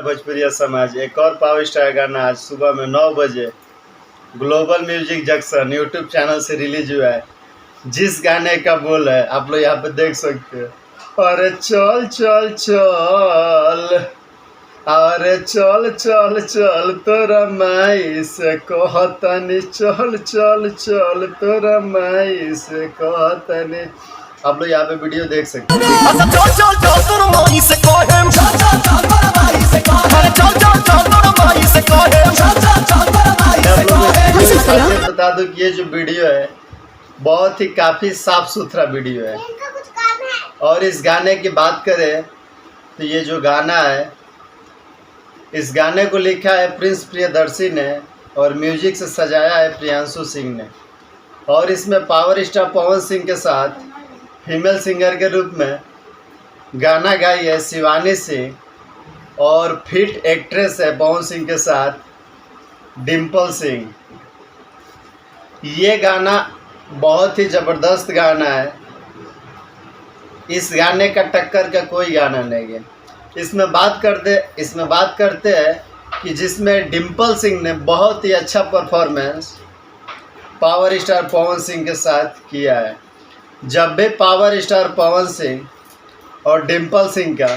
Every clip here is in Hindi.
भोजपुरिया समाज। एक और पावर स्टार गाना आज सुबह में 9 बजे global music junction YouTube channel से रिलीज हुआ है। जिस गाने का बोल है आप लोग यहाँ पे देख सकते हो। अरे चल चल चल, अरे चल चल चल तोरा माई से कहतनी, चल चल चल तोरा माई से कहतनी। आप लोग यहाँ पे वीडियो देख सकते हैं। बता दूं कि ये जो वीडियो है बहुत ही काफी साफ सुथरा वीडियो है। और इस गाने की बात करें तो ये जो गाना है, इस गाने को लिखा है प्रिंस प्रियदर्शी ने और म्यूजिक से सजाया है प्रियांशु सिंह ने। और इसमें पावर स्टार पवन सिंह के साथ फीमेल सिंगर के रूप में गाना गाई है शिवानी सिंह। और फिट एक्ट्रेस है पवन सिंह के साथ डिम्पल सिंह। ये गाना बहुत ही ज़बरदस्त गाना है। इस गाने का टक्कर का कोई गाना नहीं है। इसमें बात करते हैं कि जिसमें डिम्पल सिंह ने बहुत ही अच्छा performance power star Pawan Singh के साथ किया है। जब भी पावर स्टार पवन सिंह और डिम्पल सिंह का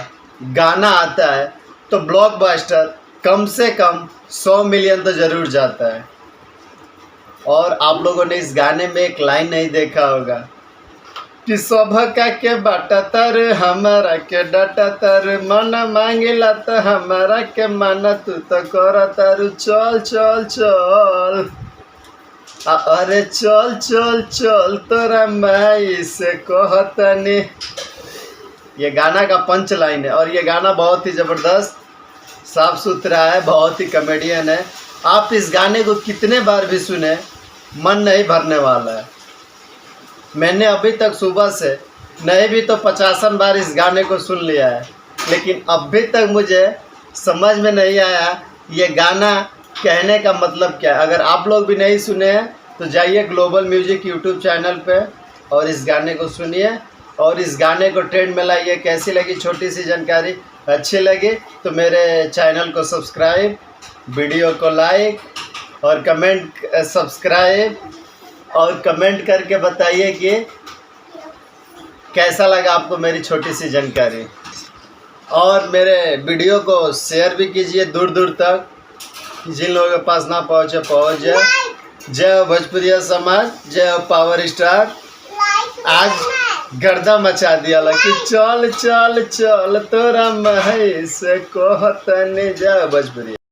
गाना आता है तो ब्लॉकबस्टर कम से कम 100 मिलियन तो ज़रूर जाता है। और आप लोगों ने इस गाने में एक लाइन नहीं देखा होगा कि सभका के बाटा तर हमारा के डाटा तर, मन मांगेला तो हमारा के माना तू तो कर तारू, चल चल चल, अरे चल चल चल तोरा माई से कहतनी। ये गाना का पंच लाइन है और ये गाना बहुत ही ज़बरदस्त साफ सुथरा है, बहुत ही कॉमेडियन है। आप इस गाने को कितने बार भी सुने मन नहीं भरने वाला है। मैंने अभी तक सुबह से नहीं भी तो 50 बार इस गाने को सुन लिया है, लेकिन अभी तक मुझे समझ में नहीं आया ये गाना कहने का मतलब क्या है। अगर आप लोग भी नहीं सुने हैं तो जाइए ग्लोबल म्यूजिक यूट्यूब चैनल पे और इस गाने को सुनिए और इस गाने को ट्रेंड में लाइए। कैसी लगी छोटी सी जानकारी, अच्छी लगी तो मेरे चैनल को सब्सक्राइब, वीडियो को लाइक और कमेंट सब्सक्राइब और कमेंट करके बताइए कि कैसा लगा आपको मेरी छोटी सी जानकारी। और मेरे वीडियो को शेयर भी कीजिए दूर दूर तक, जिन लोगों के पास ना पहुँचे पहुँच जाए। जय भोजपुरिया समाज, जय पावर स्टार। आज गर्दा मचा दिया कि चल चल चल तोरा महई से कहतनी। जय भोजपुरिया।